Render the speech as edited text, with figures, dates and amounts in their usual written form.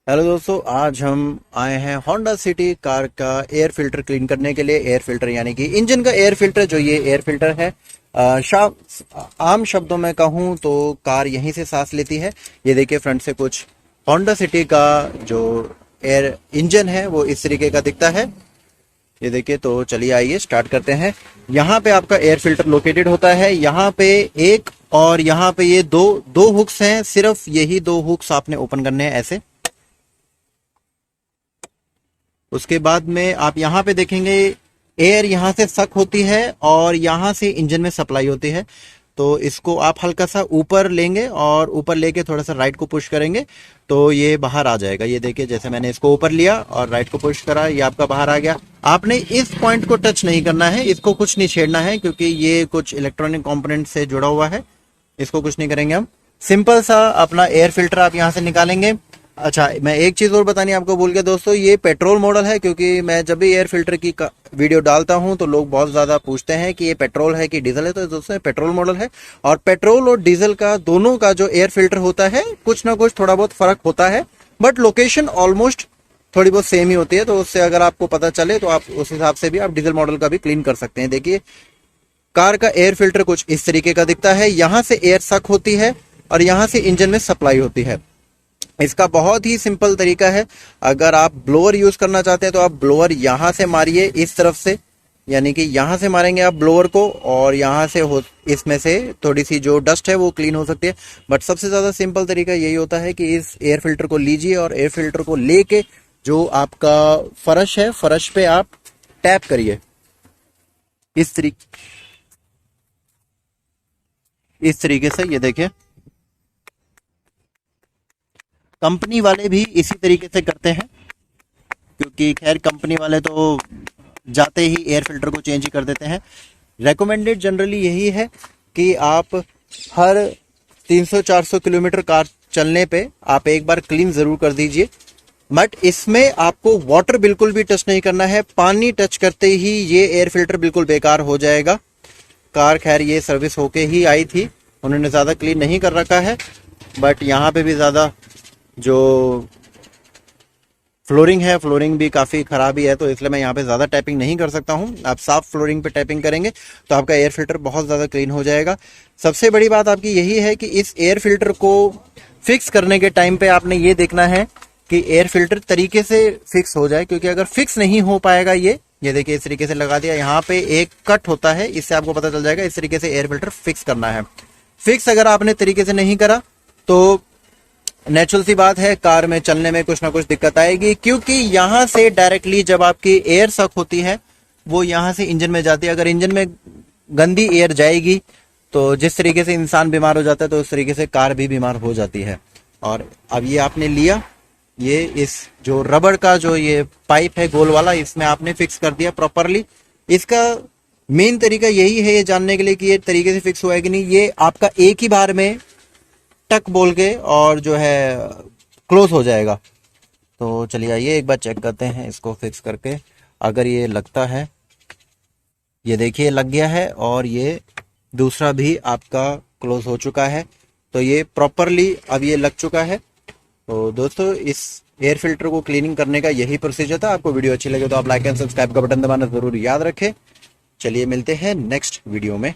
Hello दोस्तों, आज हम आए हैं होंडा सिटी कार का एयर फिल्टर क्लीन करने के लिए। एयर फिल्टर यानी कि इंजन का एयर फिल्टर। जो ये एयर फिल्टर है, आम शब्दों में कहूँ तो कार यहीं से सांस लेती है। ये देखिए, फ्रंट से कुछ होंडा सिटी का जो एयर इंजन है वो इस तरीके का दिखता है। ये देखिए, तो चलिए आइए स्टार्ट करते हैं। यहाँ पे आपका एयर फिल्टर लोकेटेड होता है। यहाँ पे एक और यहाँ पे ये दो दो हुक्स हैं। सिर्फ यही दो हुक्स आपने ओपन करने हैं ऐसे। उसके बाद में आप यहाँ पे देखेंगे एयर यहाँ से सक होती है और यहाँ से इंजन में सप्लाई होती है। तो इसको आप हल्का सा ऊपर लेंगे और ऊपर लेके थोड़ा सा राइट को पुश करेंगे तो ये बाहर आ जाएगा। ये देखिए, जैसे मैंने इसको ऊपर लिया और राइट को पुश करा, ये आपका बाहर आ गया। आपने इस पॉइंट को टच नहीं करना है, इसको कुछ नहीं छेड़ना है क्योंकि ये कुछ इलेक्ट्रॉनिक कंपोनेंट से जुड़ा हुआ है। इसको कुछ नहीं करेंगे हम। सिंपल सा अपना एयर फिल्टर आप यहाँ से निकालेंगे। अच्छा, मैं एक चीज और बतानी आपको भूल गया दोस्तों, ये पेट्रोल मॉडल है क्योंकि मैं जब भी एयर फिल्टर की वीडियो डालता हूं तो लोग बहुत ज्यादा पूछते हैं कि ये पेट्रोल है कि डीजल है। तो दोस्तों ये पेट्रोल मॉडल है और पेट्रोल और डीजल का दोनों का जो एयर फिल्टर होता है कुछ ना कुछ थोड़ा बहुत फर्क होता है, बट लोकेशन ऑलमोस्ट थोड़ी बहुत सेम ही होती है। तो उससे अगर आपको पता चले तो आप उस हिसाब से भी आप डीजल मॉडल का भी क्लीन कर सकते हैं। देखिए, कार का एयर फिल्टर कुछ इस तरीके का दिखता है। यहां से एयर सक होती है और यहां से इंजन में सप्लाई होती है। इसका बहुत ही सिंपल तरीका है। अगर आप ब्लोअर यूज करना चाहते हैं तो आप ब्लोअर यहां से मारिए इस तरफ से, यानी कि यहां से मारेंगे आप ब्लोअर को और यहां से इसमें से थोड़ी सी जो डस्ट है वो क्लीन हो सकती है। बट सबसे ज्यादा सिंपल तरीका यही होता है कि इस एयर फिल्टर को लीजिए और एयर फिल्टर को लेके जो आपका फर्श है, फर्श पे आप टैप करिए इस तरीके से। ये देखिए, कंपनी वाले भी इसी तरीके से करते हैं क्योंकि खैर कंपनी वाले तो जाते ही एयर फिल्टर को चेंज ही कर देते हैं। रेकमेंडेड जनरली यही है कि आप हर 300-400 किलोमीटर कार चलने पे आप एक बार क्लीन जरूर कर दीजिए। बट इसमें आपको वाटर बिल्कुल भी टच नहीं करना है। पानी टच करते ही ये एयर फिल्टर बिल्कुल बेकार हो जाएगा। कार खैर ये सर्विस होके ही आई थी, उन्होंने ज़्यादा क्लीन नहीं कर रखा है। बट यहाँ पे भी ज़्यादा जो फ्लोरिंग है, फ्लोरिंग भी काफ़ी ख़राब ही है, तो इसलिए मैं यहाँ पे ज़्यादा टैपिंग नहीं कर सकता हूँ। आप साफ फ्लोरिंग पे टैपिंग करेंगे तो आपका एयर फिल्टर बहुत ज़्यादा क्लीन हो जाएगा। सबसे बड़ी बात आपकी यही है कि इस एयर फिल्टर को फिक्स करने के टाइम पे आपने ये देखना है कि एयर फिल्टर तरीके से फिक्स हो जाए, क्योंकि अगर फिक्स नहीं हो पाएगा ये देखिए इस तरीके से लगा दिया, यहाँ पे एक कट होता है, इससे आपको पता चल जाएगा इस तरीके से एयर फिल्टर फिक्स करना है। फिक्स अगर आपने तरीके से नहीं करा तो नेचुरल सी बात है, कार में चलने में कुछ ना कुछ दिक्कत आएगी, क्योंकि यहां से डायरेक्टली जब आपकी एयर सक होती है वो यहां से इंजन में जाती है। अगर इंजन में गंदी एयर जाएगी तो जिस तरीके से इंसान बीमार हो जाता है तो उस तरीके से कार भी बीमार हो जाती है। और अब ये आपने लिया, ये इस जो रबड़ का जो ये पाइप है गोल वाला, इसमें आपने फिक्स कर दिया प्रॉपरली। इसका मेन तरीका यही है ये जानने के लिए कि ये तरीके से फिक्स हुआ है कि नहीं। ये आपका एक ही बार में टक बोल के और जो है क्लोज हो जाएगा। तो चलिए आइए एक बार चेक करते हैं इसको फिक्स करके। अगर ये लगता है, ये देखिए लग गया है और ये दूसरा भी आपका क्लोज हो चुका है, तो ये प्रॉपरली अब ये लग चुका है। तो दोस्तों, इस एयर फिल्टर को क्लीनिंग करने का यही प्रोसीजर था। आपको वीडियो अच्छी लगे तो आप लाइक एंड सब्सक्राइब का बटन दबाना जरूर याद रखें। चलिए मिलते हैं नेक्स्ट वीडियो में।